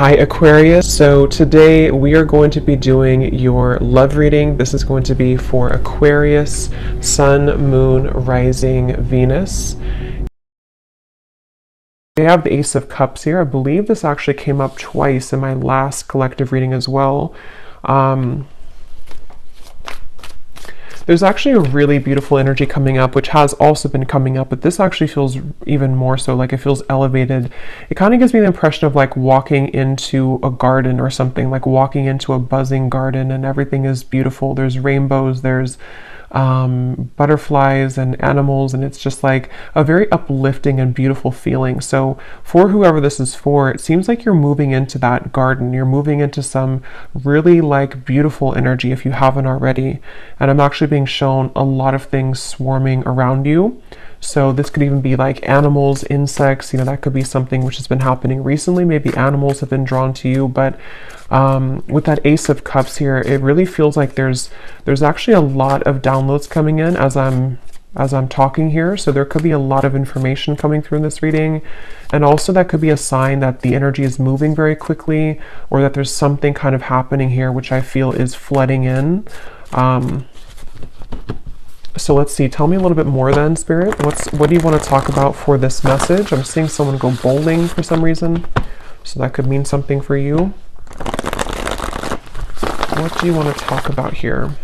Hi Aquarius, so today we are going to be doing your love reading. This is going to be for Aquarius, Sun, Moon, Rising, Venus. We have the Ace of Cups here. I believe this actually came up twice in my last collective reading as well. There's actually a really beautiful energy coming up, which has also been coming up, but this actually feels even more so, like it feels elevated. It kind of gives me the impression of like walking into a garden or something, like walking into a buzzing garden and everything is beautiful. There's rainbows, there's butterflies and animals, and it's just like a very uplifting and beautiful feeling. So for whoever this is for, it seems like you're moving into that garden. You're moving into some really like beautiful energy if you haven't already. And I'm actually being shown a lot of things swarming around you. So this could even be like animals, insects, that could be something which has been happening recently. Maybe animals have been drawn to you, but with that Ace of Cups here, it really feels like there's actually a lot of downloads coming in as I'm talking here. So there could be a lot of information coming through in this reading. And also that could be a sign that the energy is moving very quickly, or that there's something kind of happening here, which I feel is flooding in. So let's see, tell me a little bit more then, Spirit. What do you want to talk about for this message? I'm seeing someone go bowling for some reason, so that could mean something for you. What do you want to talk about here?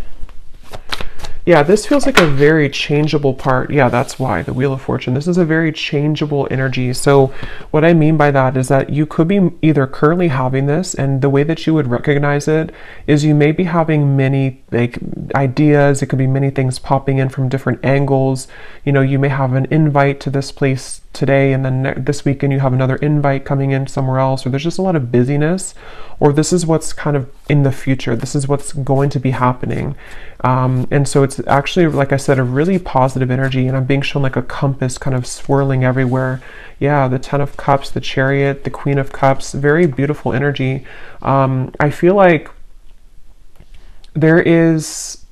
Yeah, this feels like a very changeable part. Yeah, that's why, the Wheel of Fortune. This is a very changeable energy. So what I mean by that is that you could be either currently having this, and the way that you would recognize it is you may be having many like ideas. It could be many things popping in from different angles. You may have an invite to this place today, and then this weekend you have another invite coming in somewhere else, or there's just a lot of busyness, or this is what's kind of in the future. This is what's going to be happening. And so it's actually, like I said, a really positive energy, and I'm being shown like a compass kind of swirling everywhere. Yeah, the Ten of Cups, the Chariot, the Queen of Cups, very beautiful energy. I feel like there is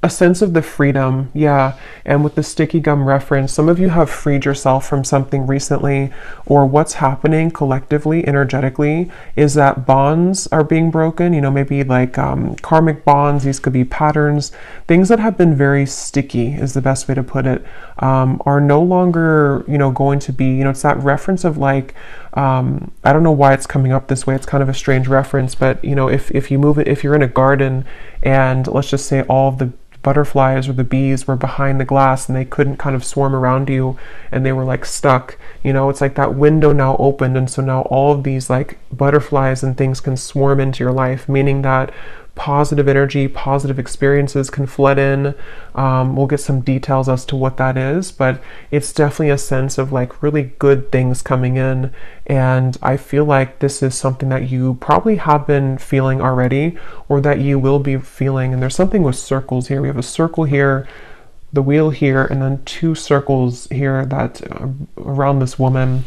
a sense of the freedom, yeah. And with the sticky gum reference, some of you have freed yourself from something recently, or what's happening collectively, energetically, is that bonds are being broken. Maybe like karmic bonds. These could be patterns, things that have been very sticky is the best way to put it, are no longer, going to be, it's that reference of like, I don't know why it's coming up this way. It's kind of a strange reference, but if you move it, if you're in a garden and let's just say all of the butterflies or the bees were behind the glass and they couldn't kind of swarm around you and they were like stuck, it's like that window now opened, and so now all of these like butterflies and things can swarm into your life, meaning that positive energy, positive experiences can flood in. We'll get some details as to what that is, but it's definitely a sense of like really good things coming in. And I feel like this is something that you probably have been feeling already, or that you will be feeling. And there's something with circles here. We have a circle here, the wheel here, and then two circles here that around this woman.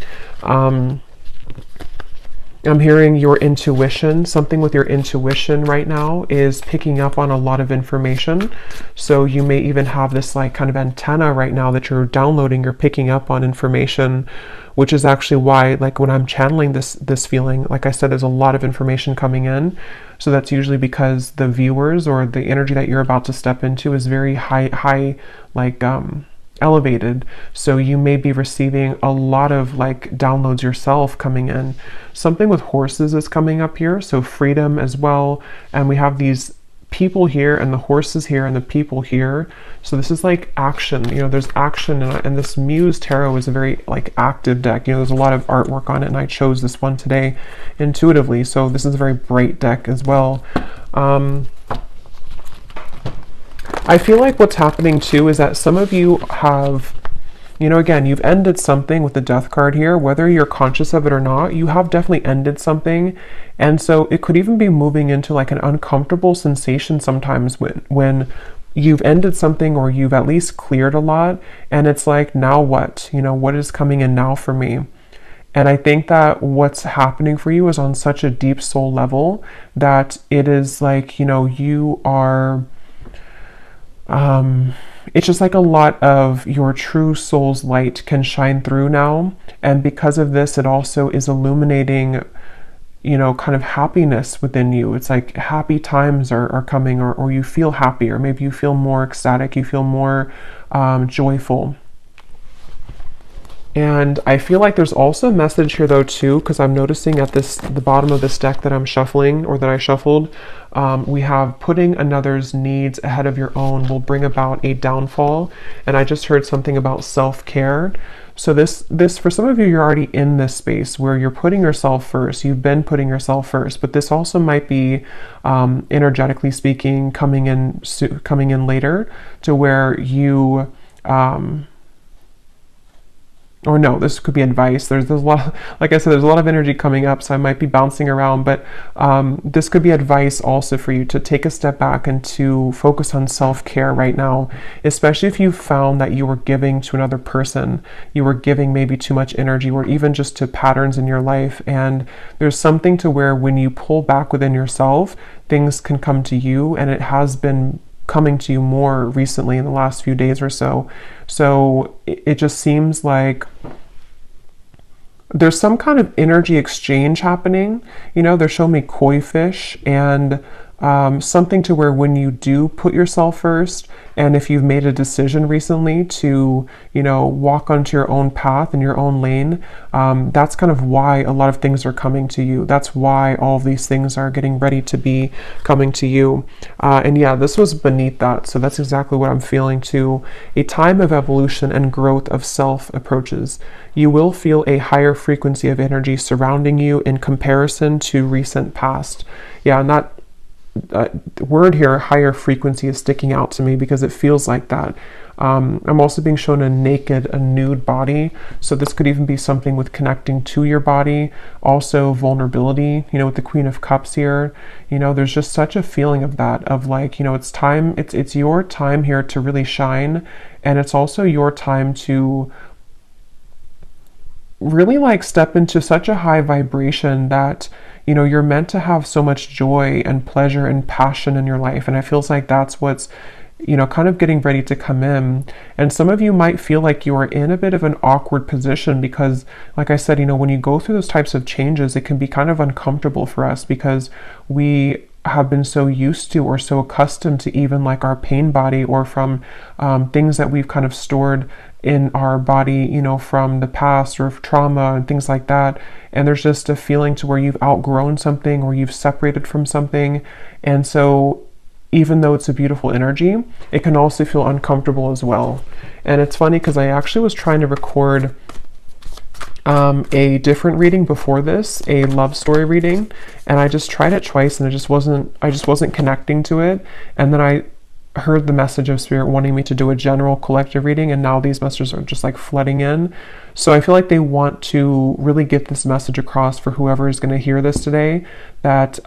I'm hearing your intuition. Something with your intuition right now is picking up on a lot of information. So you may even have this like kind of antenna right now that you're downloading, you're picking up on information, which is actually why, like when I'm channeling this feeling, like I said, there's a lot of information coming in. So that's usually because the viewers or the energy that you're about to step into is very high, like elevated. So you may be receiving a lot of like downloads yourself coming in. Something with horses is coming up here, so freedom as well. And we have these people here and the horses here and the people here. So this is like action, there's action, and this Muse Tarot is a very like active deck. There's a lot of artwork on it, and I chose this one today intuitively. So this is a very bright deck as well. I feel like what's happening too is that some of you have, again, you've ended something with the Death card here, whether you're conscious of it or not. You have definitely ended something. And so it could even be moving into like an uncomfortable sensation sometimes when you've ended something, or you've at least cleared a lot. And it's like, now what? What is coming in now for me? And I think that what's happening for you is on such a deep soul level that it is like, you are... it's just like a lot of your true soul's light can shine through now. And because of this, it also is illuminating you know, kind of happiness within you. It's like happy times are coming, or you feel happy, or maybe you feel more ecstatic, you feel more joyful. And I feel like there's also a message here though too, because I'm noticing at the bottom of this deck that I'm shuffling, or that I shuffled, we have putting another's needs ahead of your own will bring about a downfall. And I just heard something about self-care. So this for some of you, you're already in this space where you're putting yourself first. You've been putting yourself first, but this also might be energetically speaking coming in later, to where you or no, this could be advice. There's a lot of, like I said, there's a lot of energy coming up, so I might be bouncing around, but this could be advice also for you to take a step back and to focus on self-care right now, especially if you found that you were giving to another person, you were giving maybe too much energy, or even just to patterns in your life. And there's something to where when you pull back within yourself, things can come to you, and it has been coming to you more recently in the last few days or so. So it just seems like there's some kind of energy exchange happening. You know, they're showing me koi fish, and something to where when you do put yourself first, and if you've made a decision recently to, you know, walk onto your own path in your own lane, that's kind of why a lot of things are coming to you. That's why all of these things are getting ready to be coming to you. And yeah, this was beneath that. So that's exactly what I'm feeling too. A time of evolution and growth of self approaches. You will feel a higher frequency of energy surrounding you in comparison to recent past. Yeah, and that word here, higher frequency, is sticking out to me because it feels like that. I'm also being shown a naked, a nude body. So this could even be something with connecting to your body. Also vulnerability, you know, with the Queen of Cups here. You know, there's just such a feeling of that, of like, you know, it's time, it's your time here to really shine. And it's also your time to really like step into such a high vibration that, you know, you're meant to have so much joy and pleasure and passion in your life. And it feels like that's what's, you know, kind of getting ready to come in. And some of you might feel like you are in a bit of an awkward position because, like I said, you know, when you go through those types of changes, it can be kind of uncomfortable for us because we have been so used to or so accustomed to even like our pain body, or from things that we've kind of stored in our body, you know, from the past or trauma and things like that. And there's just a feeling to where you've outgrown something or you've separated from something. And so even though it's a beautiful energy, it can also feel uncomfortable as well. And it's funny because I actually was trying to record a different reading before this, a love story reading, and I just tried it twice and I just wasn't connecting to it. And then I heard the message of Spirit wanting me to do a general collective reading, and now these messages are just like flooding in. So I feel like they want to really get this message across for whoever is going to hear this today, that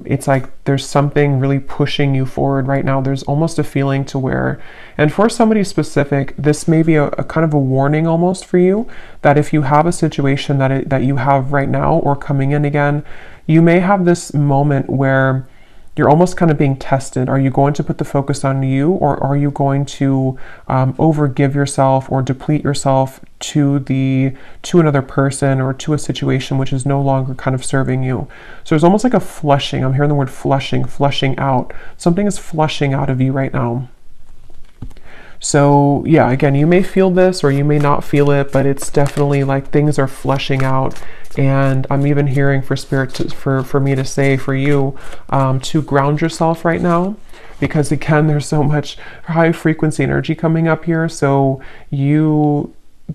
it's like there's something really pushing you forward right now. There's almost a feeling to where, and for somebody specific, this may be a kind of a warning almost for you, that if you have a situation that you have right now or coming in again, you may have this moment where you're almost kind of being tested. Are you going to put the focus on you, or are you going to overgive yourself or deplete yourself to another person or to a situation which is no longer kind of serving you? So there's almost like a flushing. I'm hearing the word flushing out. Something is flushing out of you right now. So yeah, again, you may feel this or you may not feel it, but it's definitely like things are flushing out. And I'm even hearing for Spirit for me to say for you to ground yourself right now, because again, there's so much high frequency energy coming up here. So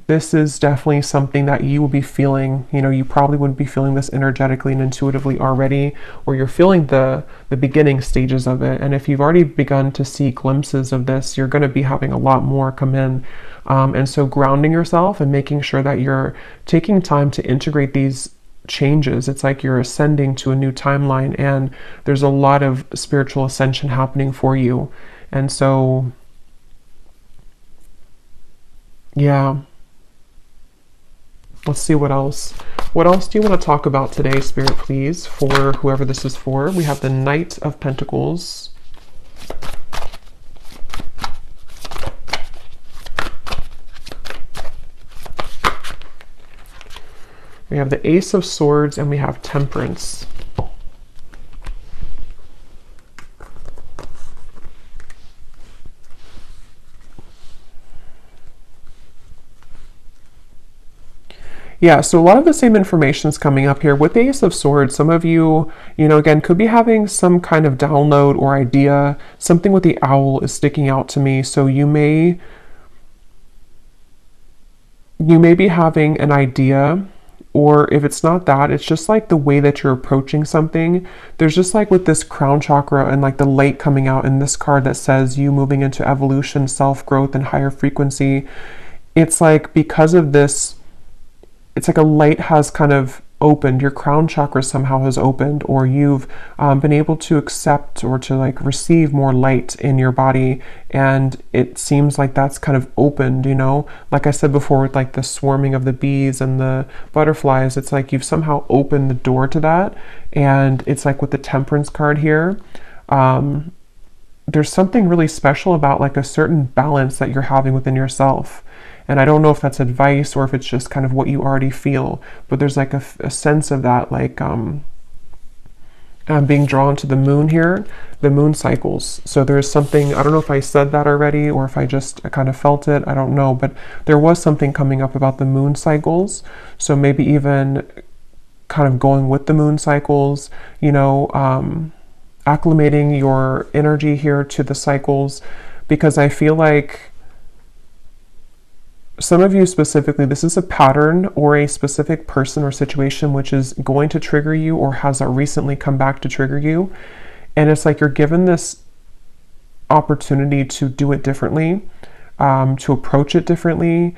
this is definitely something that you will be feeling. You know, you probably would be feeling this energetically and intuitively already, or you're feeling the beginning stages of it. And if you've already begun to see glimpses of this, you're going to be having a lot more come in. And so grounding yourself and making sure that you're taking time to integrate these changes. It's like you're ascending to a new timeline, and there's a lot of spiritual ascension happening for you. And so, yeah. Let's see what else. What else do you want to talk about today, Spirit, please, for whoever this is for? We have the Knight of Pentacles. We have the Ace of Swords and we have Temperance. Yeah, so a lot of the same information is coming up here. With the Ace of Swords, some of you, again, could be having some kind of download or idea. Something with the owl is sticking out to me. So you may be having an idea, or if it's not that, it's just like the way that you're approaching something. There's just like with this crown chakra and like the light coming out in this card that says you moving into evolution, self-growth, and higher frequency. It's like because of this, it's like a light has kind of opened, your crown chakra somehow has opened, or you've been able to accept or to like receive more light in your body, and it seems like that's kind of opened, like I said before with like the swarming of the bees and the butterflies. It's like you've somehow opened the door to that. And it's like with the Temperance card here, there's something really special about like a certain balance that you're having within yourself. And I don't know if that's advice or if it's just kind of what you already feel, but there's like a sense of that, like I'm being drawn to the moon here, the moon cycles. So there's something, I don't know if I said that already or if I just kind of felt it, I don't know, but there was something coming up about the moon cycles. So maybe even kind of going with the moon cycles, acclimating your energy here to the cycles, because I feel like some of you specifically, this is a pattern or a specific person or situation which is going to trigger you or has recently come back to trigger you. And it's like you're given this opportunity to do it differently, to approach it differently,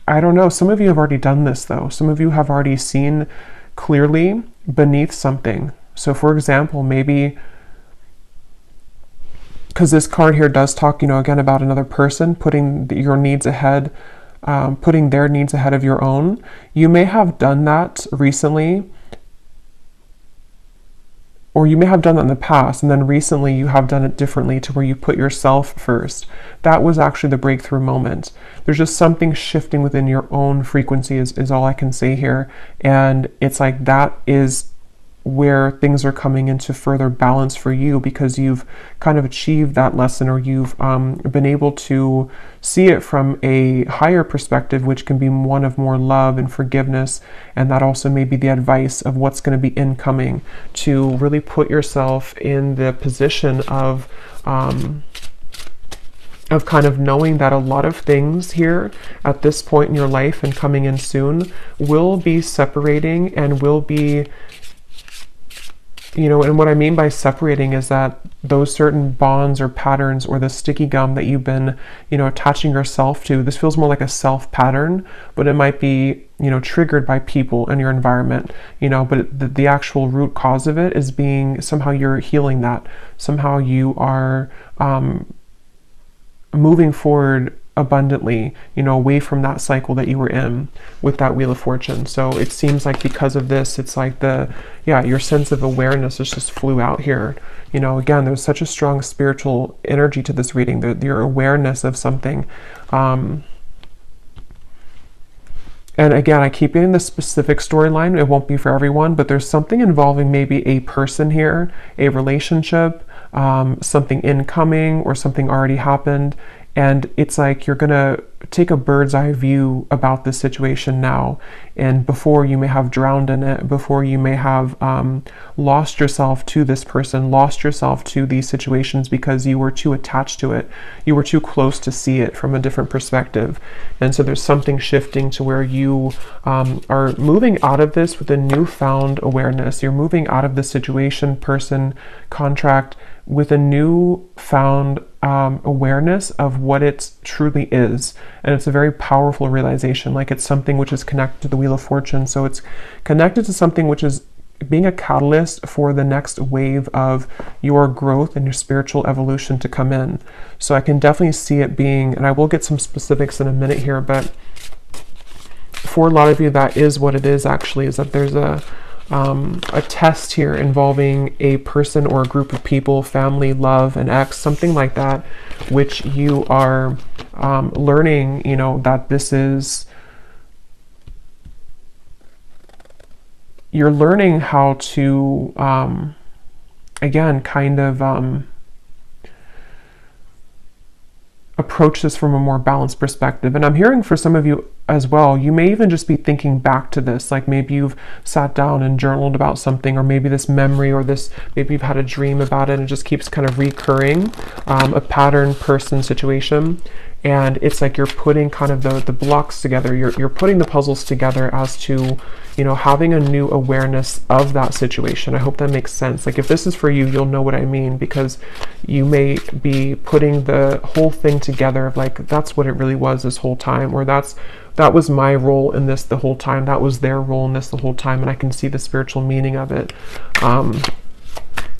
I don't know, some of you have already done this though. Some of you have already seen clearly beneath something. So for example, maybe because this card here does talk, again, about another person putting your needs ahead, putting their needs ahead of your own. You may have done that recently, or you may have done that in the past, and then recently you have done it differently to where you put yourself first. That was actually the breakthrough moment. There's just something shifting within your own frequency is all I can say here. And it's like that is where things are coming into further balance for you, because you've kind of achieved that lesson, or you've been able to see it from a higher perspective, which can be one of more love and forgiveness. And that also may be the advice of what's going to be incoming, to really put yourself in the position of kind of knowing that a lot of things here at this point in your life and coming in soon will be separating and will be, and what I mean by separating is that those certain bonds or patterns or the sticky gum that you've been, attaching yourself to, this feels more like a self pattern, but it might be, triggered by people in your environment, but the actual root cause of it is being somehow you're healing that. Somehow you are moving forward abundantly, away from that cycle that you were in with that Wheel of Fortune. So it seems like because of this, it's like your sense of awareness just flew out here. Again, there's such a strong spiritual energy to this reading, your awareness of something. And again, I keep getting the specific storyline. It won't be for everyone, but there's something involving maybe a person here, a relationship, something incoming, or something already happened. And it's like you're gonna take a bird's eye view about this situation now. And before you may have drowned in it, before you may have lost yourself to this person, lost yourself to these situations because you were too attached to it. You were too close to see it from a different perspective. And so there's something shifting to where you are moving out of this with a newfound awareness. You're moving out of the situation, person, contract with a newfound awareness of what it truly is. And it's a very powerful realization. Like it's something which is connected to the Wheel of Fortune. So it's connected to something which is being a catalyst for the next wave of your growth and your spiritual evolution to come in. So I can definitely see it being, and I will get some specifics in a minute here, but for a lot of you, that is what it is actually, is that there's a a test here involving a person or a group of people, family, love, an ex, something like that, which you are learning, you know, that this is, you're learning how to, again, kind of approach this from a more balanced perspective. And I'm hearing for some of you as well, you may even just be thinking back to this, like maybe you've sat down and journaled about something, or maybe this memory, or this, maybe you've had a dream about it and it just keeps kind of recurring, a pattern, person, situation. And it's like you're putting kind of the blocks together, you're putting the puzzles together as to, you know, having a new awareness of that situation. I hope that makes sense. Like if this is for you, you'll know what I mean, because you may be putting the whole thing together of like, that's what it really was this whole time, or that was my role in this the whole time, that was their role in this the whole time, and I can see the spiritual meaning of it.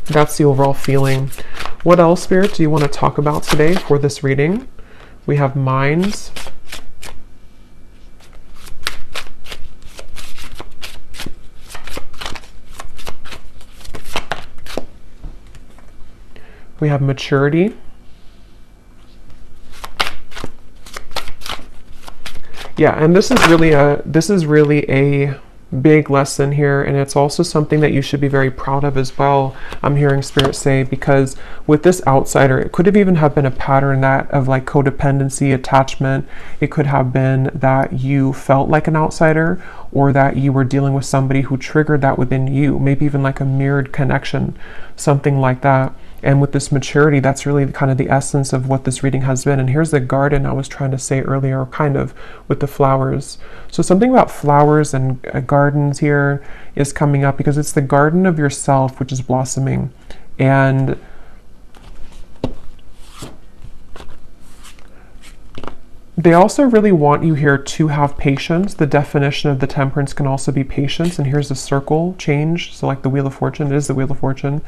That's the overall feeling. What else, Spirit, do you want to talk about today for this reading? We have minds. We have maturity. Yeah, and this is really a big lesson here, and it's also something that you should be very proud of as well, I'm hearing Spirit say, because with this outsider, it could have even have been a pattern that of like codependency, attachment. It could have been that you felt like an outsider, or that you were dealing with somebody who triggered that within you, maybe even like a mirrored connection, something like that. And with this maturity, that's really kind of the essence of what this reading has been. And here's the garden I was trying to say earlier, kind of with the flowers. So something about flowers and gardens here is coming up, because it's the garden of yourself which is blossoming. And they also really want you here to have patience. The definition of the temperance can also be patience. And here's the circle change. So like the Wheel of Fortune, it is the Wheel of Fortune.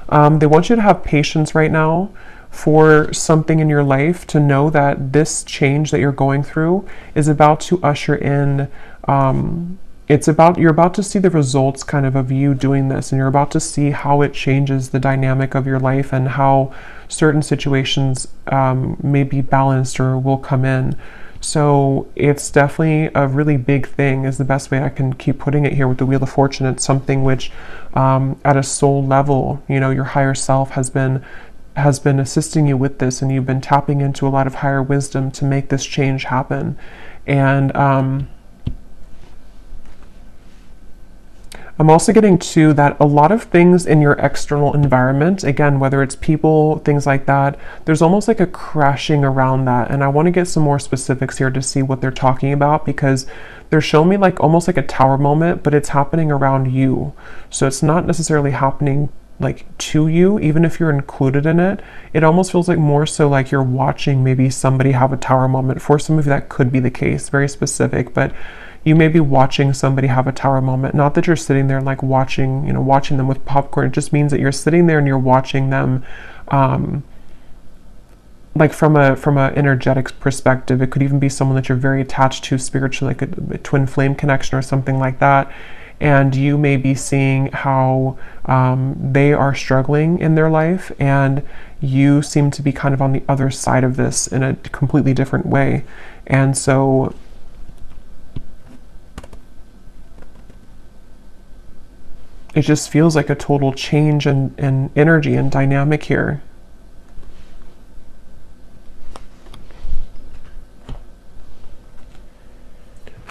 They want you to have patience right now for something in your life, to know that this change that you're going through is about to usher in, you're about to see the results kind of you doing this, and you're about to see how it changes the dynamic of your life, and how certain situations may be balanced or will come in. So it's definitely a really big thing, is the best way I can keep putting it here with the Wheel of Fortune. It's something which at a soul level, you know, your higher self has been assisting you with this, and you've been tapping into a lot of higher wisdom to make this change happen. And I'm also getting to that a lot of things in your external environment, again, whether it's people, things like that, there's almost like a crashing around that. And I want to get some more specifics here to see what they're talking about, because they're showing me like almost like a tower moment, but it's happening around you. So it's not necessarily happening like to you, even if you're included in it. It almost feels like more so like you're watching maybe somebody have a tower moment. For some of you, that could be the case, very specific, but you may be watching somebody have a tower moment. Not that you're sitting there like watching them with popcorn. It just means that you're sitting there and you're watching them, like from a energetic perspective. It could even be someone that you're very attached to spiritually, like a twin flame connection or something like that. And you may be seeing how they are struggling in their life, and you seem to be kind of on the other side of this in a completely different way. And so it just feels like a total change in energy and dynamic here.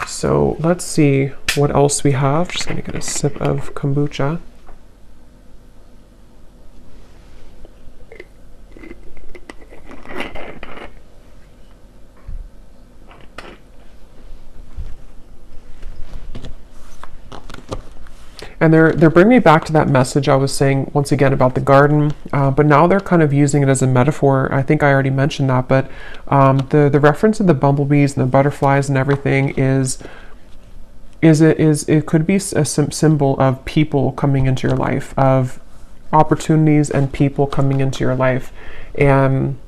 So let's see what else we have. Just gonna get a sip of kombucha. And they're bringing me back to that message I was saying once again about the garden, but now they're kind of using it as a metaphor. I think I already mentioned that, but the reference of the bumblebees and the butterflies and everything it could be a symbol of people coming into your life, of opportunities and people coming into your life. And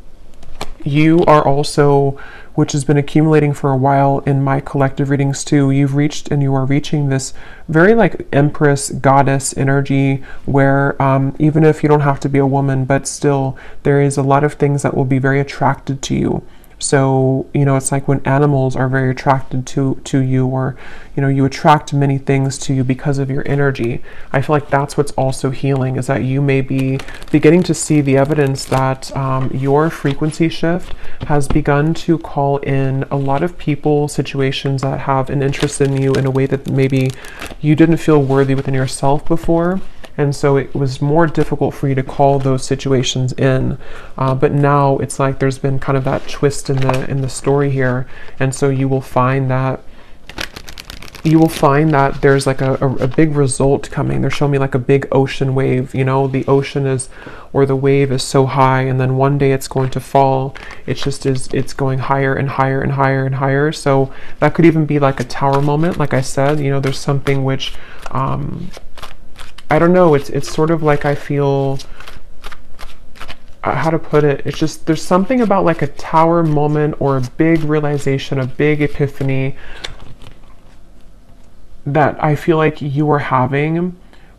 You are also, which has been accumulating for a while in my collective readings too, you've reached and you are reaching this very like empress goddess energy where even if you don't have to be a woman, but still there is a lot of things that will be very attracted to you. So, you know, it's like when animals are very attracted to you, or, you know, you attract many things to you because of your energy. I feel like that's what's also healing, is that you may be beginning to see the evidence that your frequency shift has begun to call in a lot of people, situations that have an interest in you in a way that maybe you didn't feel worthy within yourself before. And so it was more difficult for you to call those situations in, but now it's like there's been kind of that twist in the story here, and so you will find that there's like a big result coming. They're showing me like a big ocean wave. You know, the ocean is, or the wave is so high, and then one day it's going to fall. It's going higher and higher and higher and higher. So that could even be like a tower moment. Like I said, you know, there's something which I don't know, it's sort of like I feel, how to put it, it's just, there's something about like a tower moment or a big realization, a big epiphany that I feel like you are having,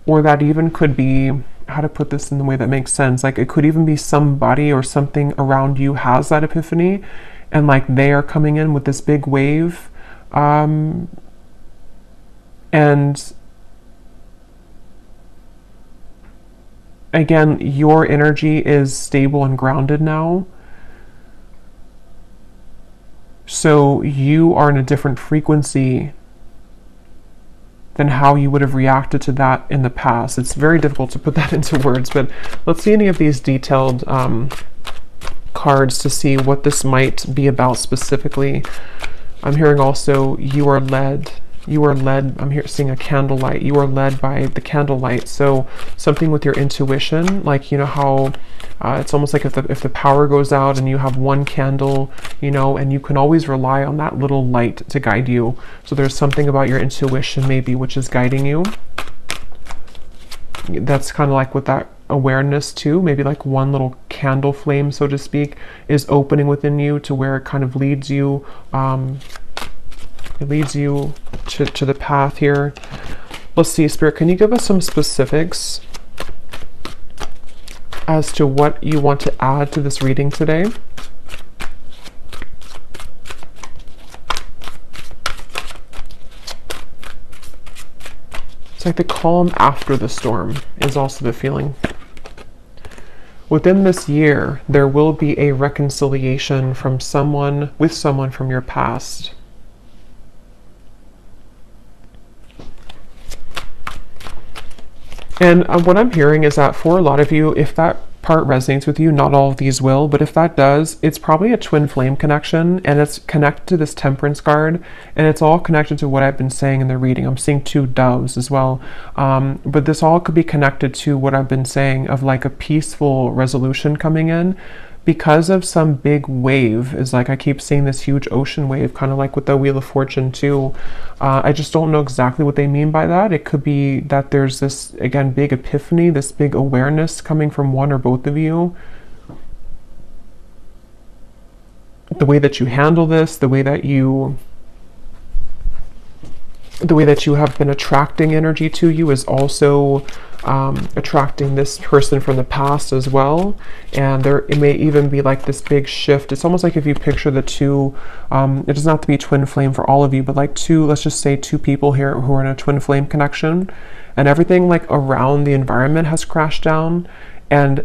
or that even could be, how to put this in the way that makes sense, like it could even be somebody or something around you has that epiphany, and like they are coming in with this big wave, and again, your energy is stable and grounded now. So you are in a different frequency than how you would have reacted to that in the past. It's very difficult to put that into words, but let's see any of these detailed cards to see what this might be about specifically. I'm hearing also, you are led. I'm here seeing a candlelight. You are led by the candlelight. So something with your intuition, like, you know how it's almost like if the power goes out and you have one candle, you know, and you can always rely on that little light to guide you. So there's something about your intuition maybe which is guiding you. That's kind of like with that awareness too, maybe like one little candle flame, so to speak, is opening within you to where it kind of leads you. It leads you to the path here. Let's see, Spirit, can you give us some specifics as to what you want to add to this reading today? It's like the calm after the storm is also the feeling. Within this year, there will be a reconciliation from someone from your past. And what I'm hearing is that for a lot of you, if that part resonates with you, not all of these will, but if that does, it's probably a twin flame connection, and it's connected to this temperance card, and it's all connected to what I've been saying in the reading. I'm seeing two doves as well, but this all could be connected to what I've been saying of like a peaceful resolution coming in because of some big wave. Is like I keep seeing this huge ocean wave, kind of like with the Wheel of Fortune too. I just don't know exactly what they mean by that. It could be that there's this, again, big epiphany, this big awareness coming from one or both of you. The way that you handle this, the way that you have been attracting energy to you is also attracting this person from the past as well. And it may even be like this big shift. It's almost like if you picture the two, it doesn't have to be twin flame for all of you, but like two, let's just say two people here who are in a twin flame connection, and everything like around the environment has crashed down, and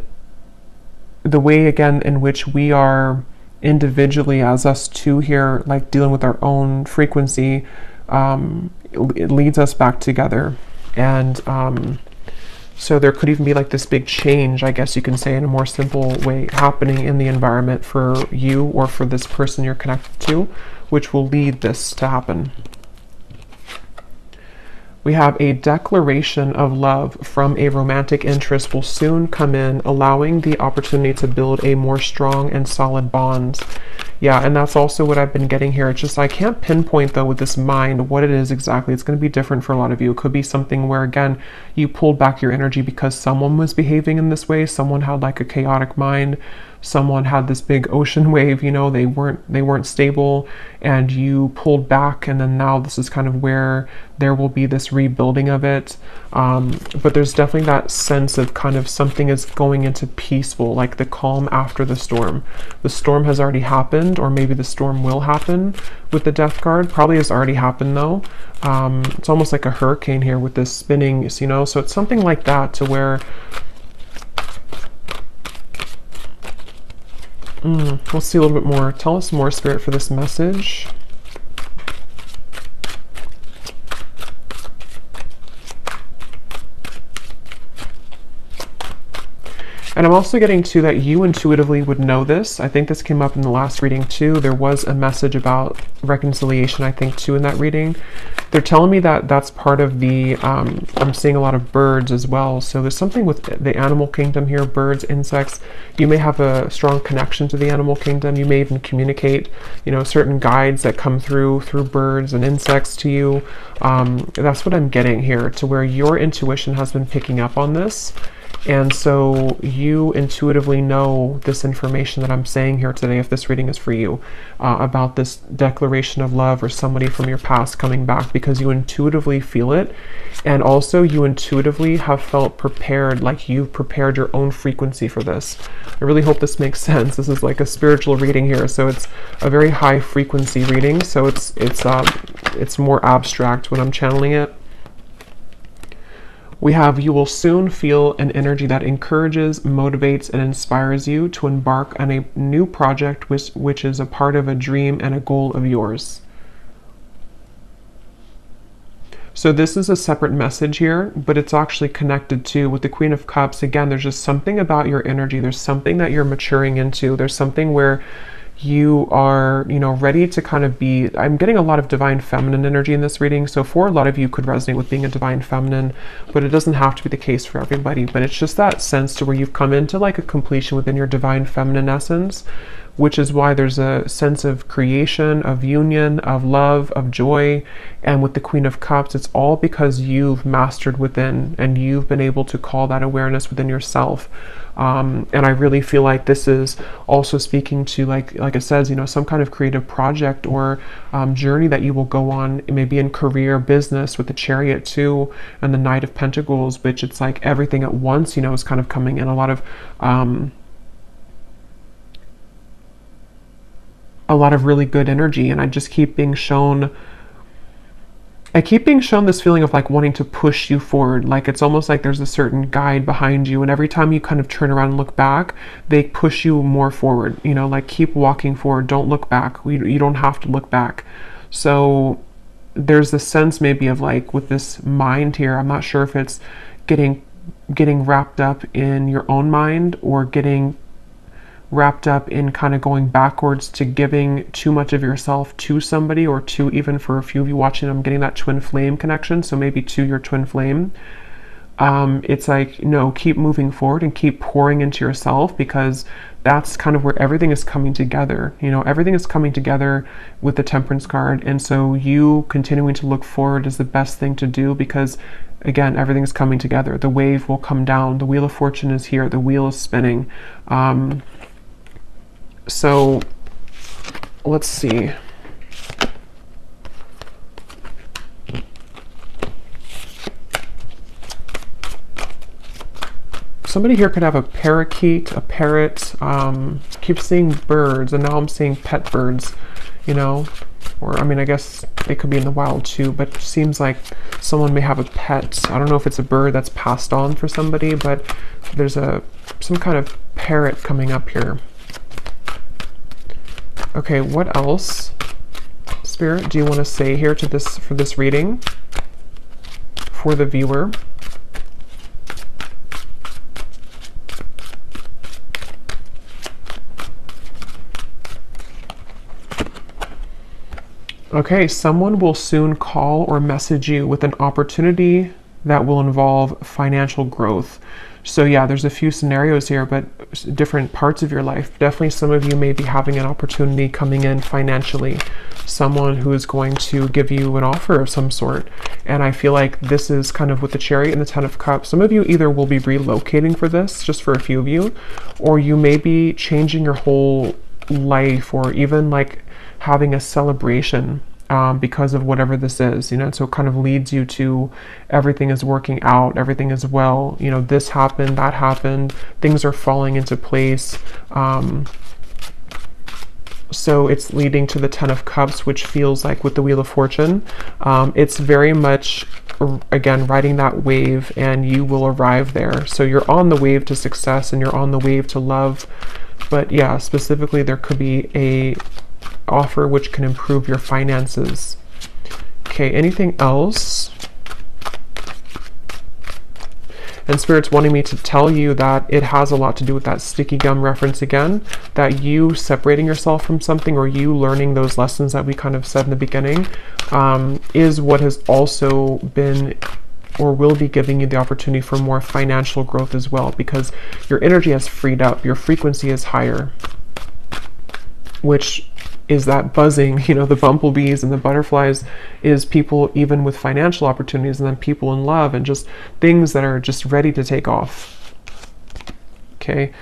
the way again in which we are individually as us two here, like dealing with our own frequency, it leads us back together. And so there could even be like this big change, I guess you can say in a more simple way, happening in the environment for you or for this person you're connected to, which will lead this to happen. We have a declaration of love from a romantic interest will soon come in, allowing the opportunity to build a more strong and solid bond. Yeah, and that's also what I've been getting here. It's just I can't pinpoint though with this mind what it is exactly. It's going to be different for a lot of you. It could be something where, again, you pulled back your energy because someone was behaving in this way. Someone had like a chaotic mind. someone had this big ocean wave, you know, they weren't stable, and you pulled back, and then now this is kind of where there will be this rebuilding of it. But there's definitely that sense of kind of something is going into peaceful, like the calm after the storm. The storm has already happened, or maybe the storm will happen with the Death card. Probably has already happened though. It's almost like a hurricane here with this spinning, you know, so it's something like that to where we'll see a little bit more. Tell us more, Spirit, for this message. And I'm also getting to that you intuitively would know this. I think this came up in the last reading too. There was a message about reconciliation, I think, too, in that reading. They're telling me that that's part of the, I'm seeing a lot of birds as well. So there's something with the animal kingdom here, birds, insects. You may have a strong connection to the animal kingdom. You may even communicate, you know, certain guides that come through birds and insects to you. That's what I'm getting here, to where your intuition has been picking up on this. And so you intuitively know this information that I'm saying here today, if this reading is for you, about this declaration of love or somebody from your past coming back, because you intuitively feel it. And also you intuitively have felt prepared, like you've prepared your own frequency for this. I really hope this makes sense. This is like a spiritual reading here. So it's a very high frequency reading. So it's more abstract when I'm channeling it. We have, you will soon feel an energy that encourages, motivates, and inspires you to embark on a new project which is a part of a dream and a goal of yours. So this is a separate message here, but it's actually connected to, with the Queen of Cups, again, there's just something about your energy. There's something that you're maturing into. There's something where you are, you know, ready to kind of be, I'm getting a lot of divine feminine energy in this reading. So for a lot of you could resonate with being a divine feminine, but it doesn't have to be the case for everybody. But it's just that sense to where you've come into like a completion within your divine feminine essence, which is why there's a sense of creation, of union, of love, of joy. And with the Queen of Cups, it's all because you've mastered within and you've been able to call that awareness within yourself. And I really feel like this is also speaking to, like it says, you know, some kind of creative project or journey that you will go on, maybe in career, business, with the Chariot too, and the Knight of Pentacles, which it's like everything at once, you know, is kind of coming in. A lot of really good energy. And I just keep being shown, this feeling of like wanting to push you forward. Like it's almost like there's a certain guide behind you, and every time you kind of turn around and look back, they push you more forward, you know, like keep walking forward, don't look back. You don't have to look back. So there's this sense maybe of like with this mind here, I'm not sure if it's getting wrapped up in your own mind or getting wrapped up in kind of going backwards to giving too much of yourself to somebody, or to, even for a few of you watching, I'm getting that twin flame connection, so maybe to your twin flame. It's like, no, keep moving forward and keep pouring into yourself, because that's kind of where everything is coming together. You know, everything is coming together with the Temperance card, and so you continuing to look forward is the best thing to do, because again, everything is coming together. The wave will come down, the Wheel of Fortune is here, the wheel is spinning. So let's see. Somebody here could have a parakeet, a parrot. Keep seeing birds, and now I'm seeing pet birds, you know, or I mean, I guess they could be in the wild too, but it seems like someone may have a pet. I don't know if it's a bird that's passed on for somebody, but there's some kind of parrot coming up here. Okay, what else, Spirit, do you want to say here to this, for this reading, for the viewer? Okay, someone will soon call or message you with an opportunity that will involve financial growth. So yeah, there's a few scenarios here, but different parts of your life. Definitely some of you may be having an opportunity coming in financially, someone who is going to give you an offer of some sort. And I feel like this is kind of with the Chariot and the Ten of Cups. Some of you either will be relocating for this, just for a few of you, or you may be changing your whole life, or even like having a celebration because of whatever this is, you know. So it kind of leads you to everything is working out, everything is well, you know, this happened, that happened, things are falling into place. So it's leading to the Ten of Cups, which feels like with the Wheel of Fortune, it's very much, again, riding that wave, and you will arrive there. So you're on the wave to success and you're on the wave to love. But yeah, specifically there could be a offer which can improve your finances. Okay, anything else? And Spirit's wanting me to tell you that it has a lot to do with that sticky gum reference again, that you separating yourself from something, or you learning those lessons that we kind of said in the beginning, is what has also been or will be giving you the opportunity for more financial growth as well, because your energy has freed up, your frequency is higher, which is that buzzing, you know, the bumblebees and the butterflies, is people even with financial opportunities, and then people in love, and just things that are just ready to take off. Okay.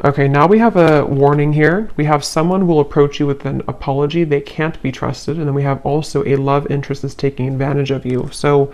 Okay, now we have a warning here. We have someone will approach you with an apology. They can't be trusted. And then we have also a love interest that's taking advantage of you. So,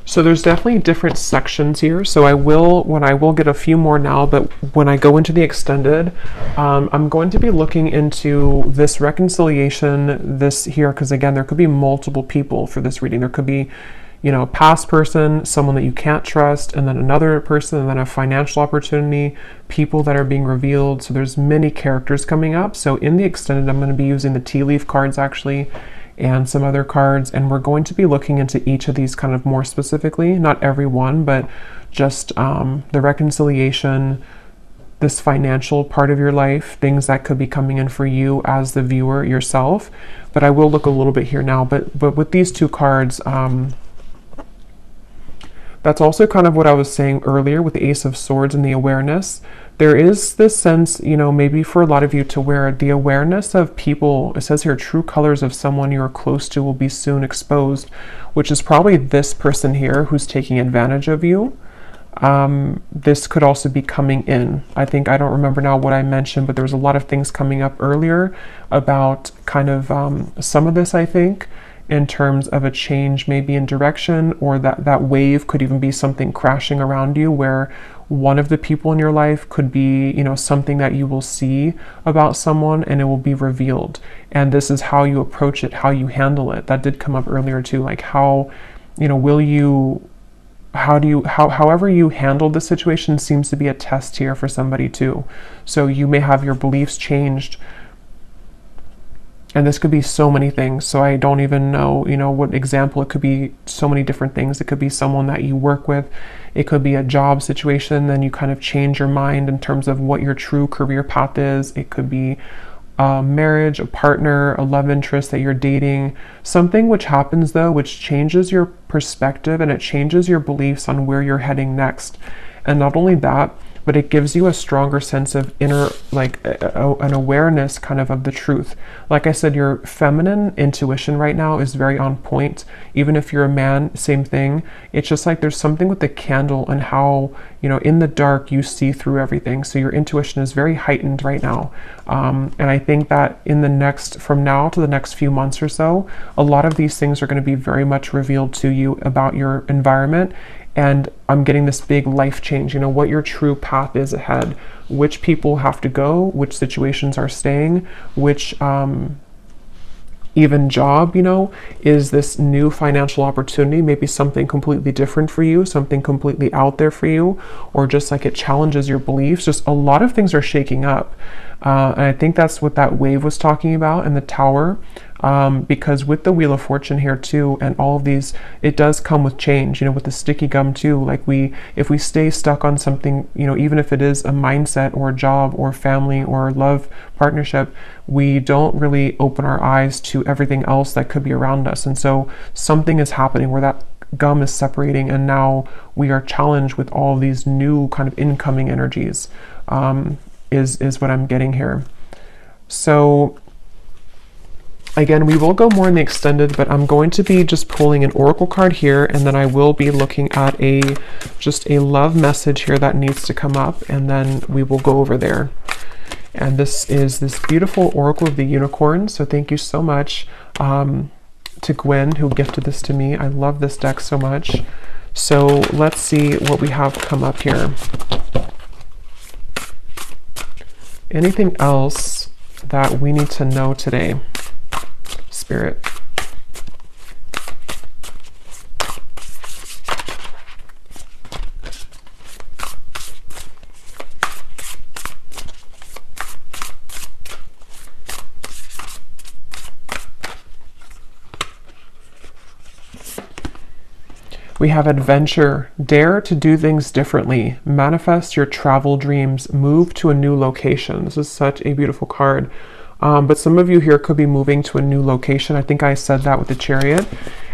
So there's definitely different sections here. So I will get a few more now, but when I go into the extended, I'm going to be looking into this reconciliation, this here, because again, there could be multiple people for this reading. There could be, you know, a past person, someone that you can't trust, and then another person, and then a financial opportunity, people that are being revealed. So there's many characters coming up. So in the extended, I'm going to be using the tea leaf cards actually, and some other cards, and we're going to be looking into each of these kind of more specifically, not every one, but just the reconciliation, this financial part of your life, things that could be coming in for you as the viewer yourself. But I will look a little bit here now, but with these two cards, that's also kind of what I was saying earlier with the Ace of Swords and the awareness. There is this sense, you know, maybe for a lot of you to where the awareness of people, it says here, true colors of someone you are close to will be soon exposed, which is probably this person here who's taking advantage of you. This could also be coming in. I think, I don't remember now what I mentioned, but there was a lot of things coming up earlier about kind of some of this, I think, in terms of a change maybe in direction, or that wave could even be something crashing around you, where one of the people in your life could be, you know, something that you will see about someone and it will be revealed. And this is how you approach it, how you handle it. That did come up earlier too, like how, you know, however you handle the situation seems to be a test here for somebody too. So you may have your beliefs changed. And this could be so many things. So I don't even know, you know, what example. It could be so many different things. It could be someone that you work with. It could be a job situation. Then you kind of change your mind in terms of what your true career path is. It could be a marriage, a partner, a love interest that you're dating. Something which happens though, which changes your perspective and it changes your beliefs on where you're heading next. And not only that, but it gives you a stronger sense of inner, like an awareness kind of the truth. Like I said, your feminine intuition right now is very on point. Even if you're a man, same thing. It's just like there's something with the candle and how, you know, in the dark you see through everything. So your intuition is very heightened right now. And I think that from now to the next few months or so, a lot of these things are going to be very much revealed to you about your environment. And I'm getting this big life change, you know, what your true path is ahead, which people have to go, which situations are staying, which even job, you know, is this new financial opportunity, maybe something completely different for you, something completely out there for you, or just like it challenges your beliefs. Just a lot of things are shaking up. And I think that's what that wave was talking about in the Tower. because with the Wheel of Fortune here too, and all of these, it does come with change, you know, with the sticky gum too. Like if we stay stuck on something, you know, even if it is a mindset or a job or family or love partnership, we don't really open our eyes to everything else that could be around us. And so something is happening where that gum is separating, and now we are challenged with all these new kind of incoming energies, is what I'm getting here. So again, we will go more in the extended, but I'm going to be just pulling an oracle card here, and then I will be looking at just a love message here that needs to come up, and then we will go over there. And this is this beautiful Oracle of the Unicorn. So thank you so much to Gwen, who gifted this to me. I love this deck so much. So let's see what we have come up here. Anything else that we need to know today, Spirit? We have adventure. Dare to do things differently. Manifest your travel dreams. Move to a new location. This is such a beautiful card. But some of you here could be moving to a new location. I think I said that with the Chariot.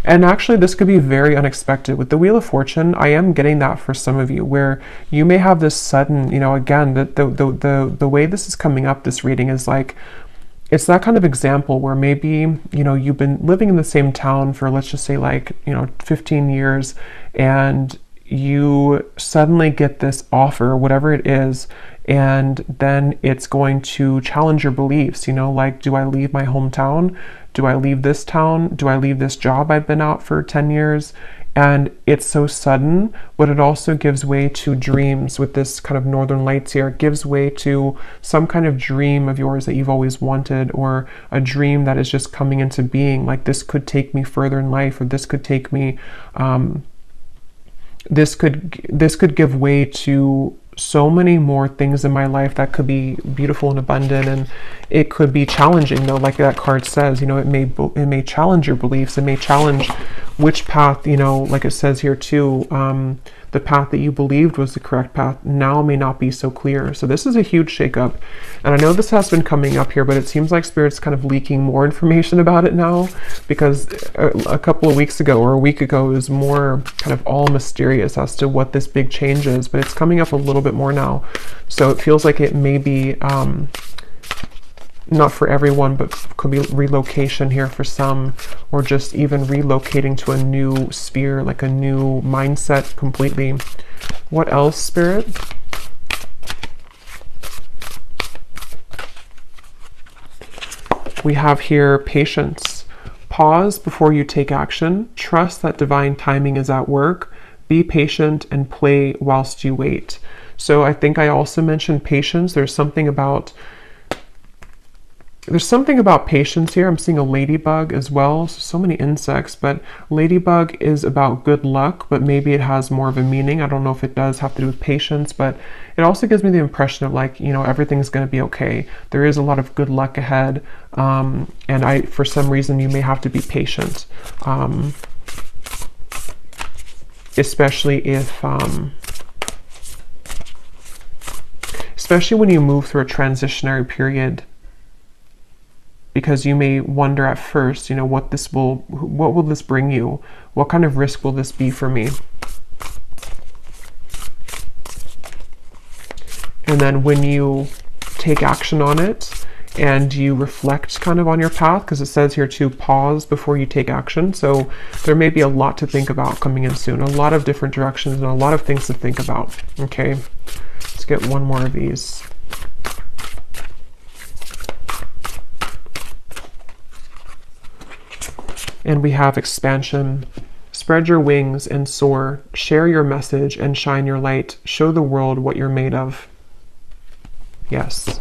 And actually, this could be very unexpected. With the Wheel of Fortune, I am getting that for some of you, where you may have this sudden, you know, again, the way this is coming up, this reading is like, it's that kind of example where maybe, you know, you've been living in the same town for, let's just say, like, you know, 15 years, and you suddenly get this offer, whatever it is, and then it's going to challenge your beliefs, you know, like, do I leave my hometown? Do I leave this town? Do I leave this job I've been out for 10 years? And it's so sudden, but it also gives way to dreams with this kind of northern lights here. It gives way to some kind of dream of yours that you've always wanted, or a dream that is just coming into being. Like, this could take me further in life, or this could take me, this could give way to so many more things in my life that could be beautiful and abundant. And it could be challenging, though, like that card says, you know, it may challenge your beliefs. It may challenge which path, you know, like it says here too, the path that you believed was the correct path now may not be so clear. So this is a huge shakeup. And I know this has been coming up here, but it seems like Spirit's kind of leaking more information about it now, because a couple of weeks ago or a week ago it was more kind of all mysterious as to what this big change is, but it's coming up a little bit more now. So it feels like it may be not for everyone, but could be relocation here for some, or just even relocating to a new sphere, like a new mindset completely. What else, Spirit? We have here patience. Pause before you take action. Trust that divine timing is at work. Be patient and play whilst you wait. So I think I also mentioned patience. There's something about patience here. I'm seeing a ladybug as well. So many insects, but ladybug is about good luck, but maybe it has more of a meaning. I don't know if it does have to do with patience, but it also gives me the impression of, like, you know, everything's going to be okay. There is a lot of good luck ahead. And for some reason, you may have to be patient. Especially when you move through a transitionary period, because you may wonder at first, you know, what will this bring you? What kind of risk will this be for me? And then when you take action on it and you reflect kind of on your path, because it says here to pause before you take action. So there may be a lot to think about coming in soon, a lot of different directions and a lot of things to think about. Okay, let's get one more of these. And we have expansion. Spread your wings and soar. Share your message and shine your light. Show the world what you're made of. Yes.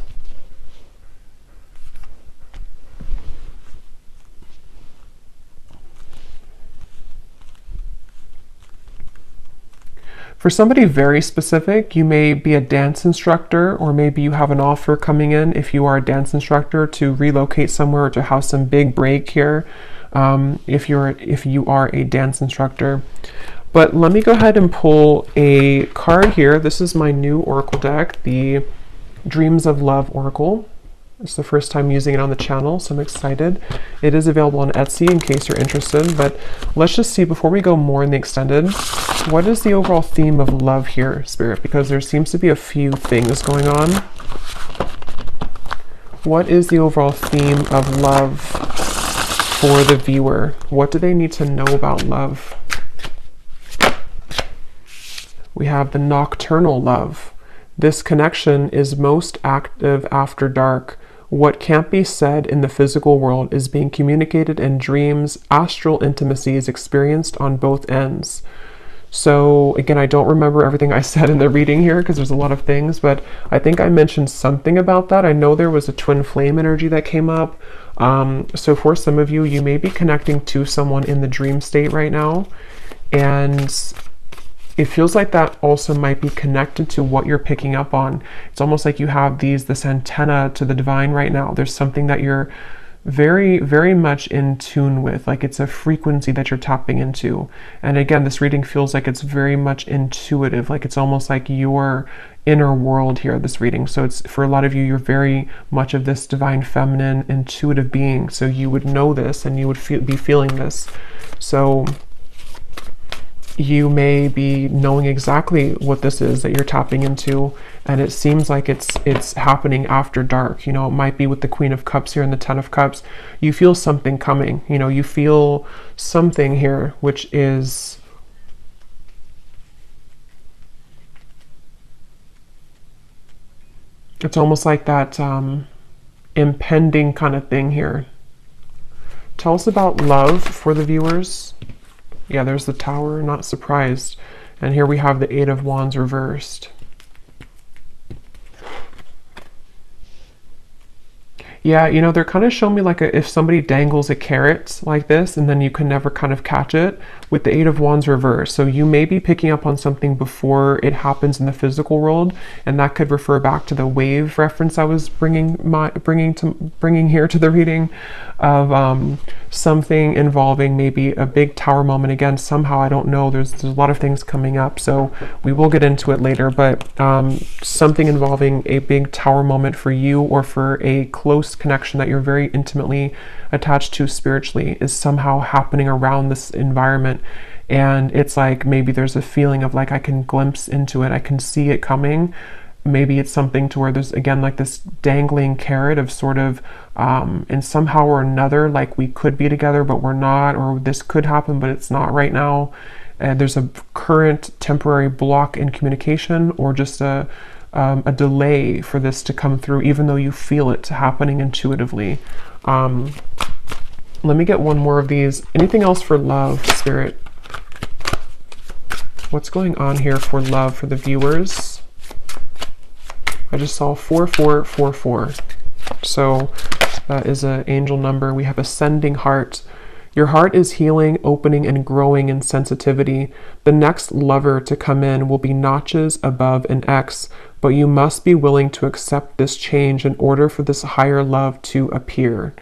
For somebody very specific, you may be a dance instructor, or maybe you have an offer coming in if you are a dance instructor to relocate somewhere or to have some big break here, if you are a dance instructor. But let me go ahead and pull a card here. This is my new oracle deck, the Dreams of Love Oracle. It's the first time using it on the channel, so I'm excited. It is available on Etsy in case you're interested, but let's just see, before we go more in the extended, what is the overall theme of love here, Spirit? Because there seems to be a few things going on. What is the overall theme of love for the viewer? What do they need to know about love? We have the nocturnal love. This connection is most active after dark. What can't be said in the physical world is being communicated in dreams. Astral intimacy is experienced on both ends. So again, I don't remember everything I said in the reading here because there's a lot of things, but I think I mentioned something about that. I know there was a twin flame energy that came up. So for some of you, you may be connecting to someone in the dream state right now, and it feels like that also might be connected to what you're picking up on. It's almost like you have this antenna to the divine right now. There's something that you're very, very much in tune with, like it's a frequency that you're tapping into. And again, this reading feels like it's very much intuitive, like it's almost like your inner world here, this reading. So it's, for a lot of you, you're very much of this divine feminine intuitive being. So you would know this and you would be feeling this. So you may be knowing exactly what this is that you're tapping into, and it seems like it's happening after dark. You know, it might be with the Queen of Cups here and the Ten of Cups. You feel something coming. You know, you feel something here, which is it's almost like that impending kind of thing here. Tell us about love for the viewers. Yeah, there's the Tower, not surprised. And here we have the Eight of Wands reversed. Yeah, you know, they're kind of showing me like if somebody dangles a carrot like this and then you can never kind of catch it with the Eight of Wands reversed. So you may be picking up on something before it happens in the physical world, and that could refer back to the wave reference I was bringing here to the reading of something involving maybe a big tower moment. Again, somehow, I don't know, there's a lot of things coming up, so we will get into it later, but something involving a big tower moment for you, or for a close connection that you're very intimately attached to spiritually, is somehow happening around this environment. And it's like maybe there's a feeling of like I can glimpse into it, I can see it coming. Maybe it's something to where there's again like this dangling carrot of sort of and somehow or another, like we could be together but we're not, or this could happen but it's not right now. There's a current temporary block in communication, or just a delay for this to come through, even though you feel it happening intuitively. Let me get one more of these. Anything else for love, Spirit? What's going on here for love for the viewers? I just saw 4444. So that is an angel number. We have ascending heart. Your heart is healing, opening, and growing in sensitivity. The next lover to come in will be notches above an X, but you must be willing to accept this change in order for this higher love to appear.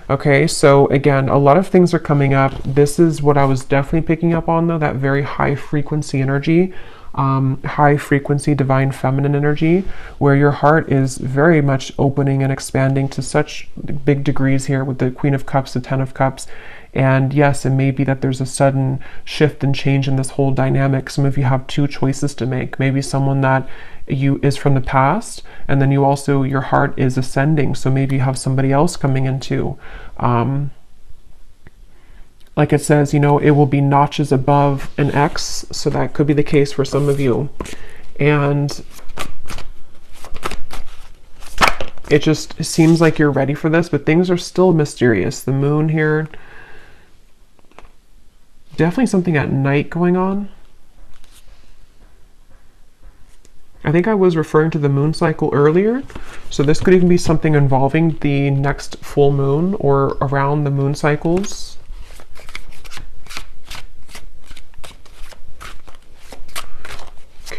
Okay, so again, a lot of things are coming up. This is what I was definitely picking up on, though, that very high frequency energy, high frequency divine feminine energy, where your heart is very much opening and expanding to such big degrees here with the Queen of Cups, the Ten of Cups. And yes, it may be that there's a sudden shift and change in this whole dynamic. Some of you have two choices to make. Maybe someone that is from the past, and then you also, your heart is ascending. So maybe you have somebody else coming into, like it says, you know, it will be notches above an X. So that could be the case for some of you. And it just seems like you're ready for this, but things are still mysterious. The moon here, definitely something at night going on. I think I was referring to the moon cycle earlier, so this could even be something involving the next full moon or around the moon cycles.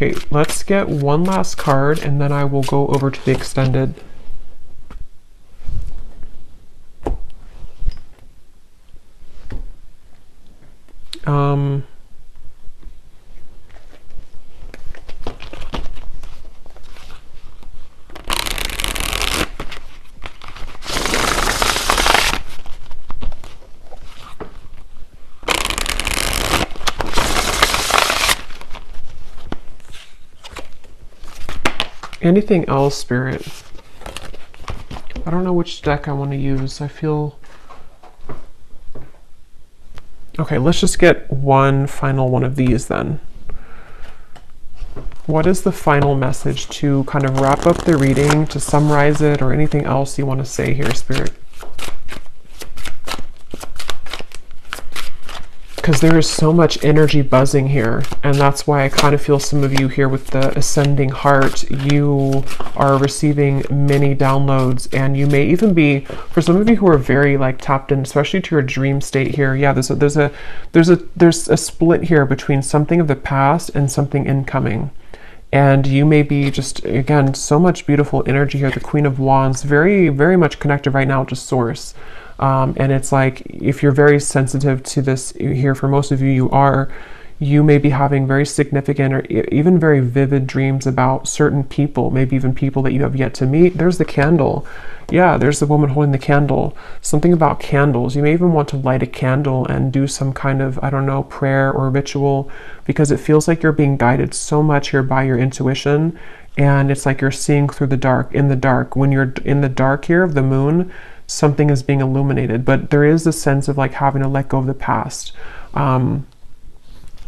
Okay, let's get one last card and then I will go over to the extended. Anything else, Spirit? I don't know which deck I want to use. I feel... Okay, let's just get one final one of these then. What is the final message to kind of wrap up the reading, to summarize it, or anything else you want to say here, Spirit? Because there is so much energy buzzing here, and that's why I kind of feel some of you here with the ascending heart, you are receiving many downloads, and you may even be, for some of you who are very like tapped in, especially to your dream state here. Yeah, there's a split here between something of the past and something incoming. And you may be just, again, so much beautiful energy here. The Queen of Wands, very, very much connected right now to Source. And it's like, if you're very sensitive to this here, for most of you, you may be having very significant or even very vivid dreams about certain people, maybe even people that you have yet to meet. There's the candle. Yeah, there's the woman holding the candle. Something about candles. You may even want to light a candle and do some kind of, I don't know, prayer or ritual, because it feels like you're being guided so much here by your intuition. And it's like you're seeing through the dark, in the dark. When you're in the dark here of the moon, something is being illuminated, but there is a sense of like having to let go of the past.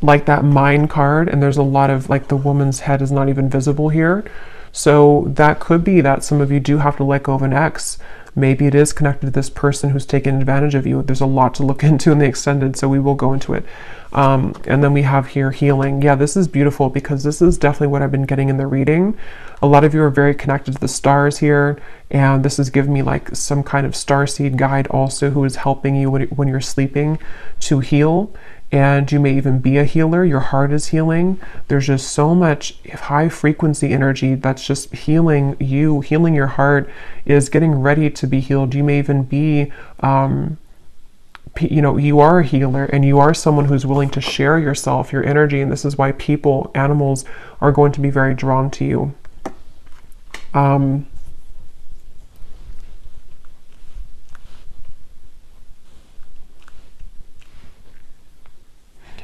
Like that Mind card, and there's a lot of like the woman's head is not even visible here. So that could be that some of you do have to let go of an ex. Maybe it is connected to this person who's taken advantage of you. There's a lot to look into in the extended, so we will go into it. And then we have here healing. Yeah, this is beautiful because this is definitely what I've been getting in the reading. A lot of you are very connected to the stars here, and this is giving me like some kind of starseed guide also who is helping you when you're sleeping to heal. And you may even be a healer. Your heart is healing. There's just so much high frequency energy that's just healing you. Healing your heart is getting ready to be healed. You may even be, you know, you are a healer and you are someone who's willing to share yourself, your energy. And this is why people, animals are going to be very drawn to you.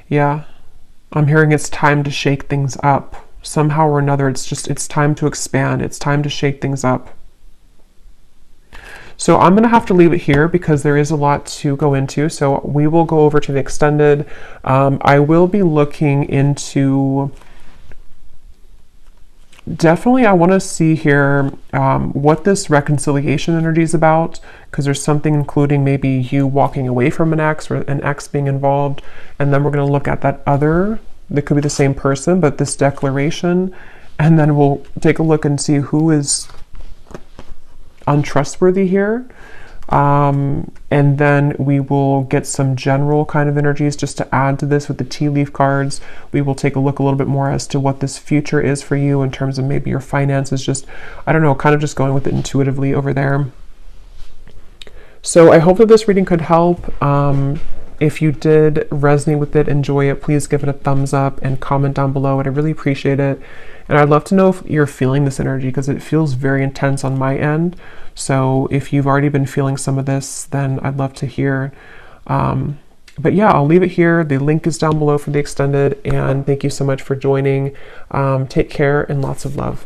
Yeah, I'm hearing it's time to shake things up. Somehow or another, it's time to expand. It's time to shake things up. So I'm going to have to leave it here because there is a lot to go into. So we will go over to the extended. I will be looking into... Definitely, I want to see here what this reconciliation energy is about, because there's something including maybe you walking away from an ex or an ex being involved. And then we're going to look at that other, that could be the same person, but this declaration. And then we'll take a look and see who is untrustworthy here. And then we will get some general kind of energies just to add to this with the tea leaf cards. We will take a look a little bit more as to what this future is for you in terms of maybe your finances, just, I don't know, kind of just going with it intuitively over there. So I hope that this reading could help. If you did resonate with it, enjoy it, please give it a thumbs up and comment down below. I'd really appreciate it. And I'd love to know if you're feeling this energy, because it feels very intense on my end. So if you've already been feeling some of this, then I'd love to hear. But yeah, I'll leave it here. The link is down below for the extended. And thank you so much for joining. Take care and lots of love.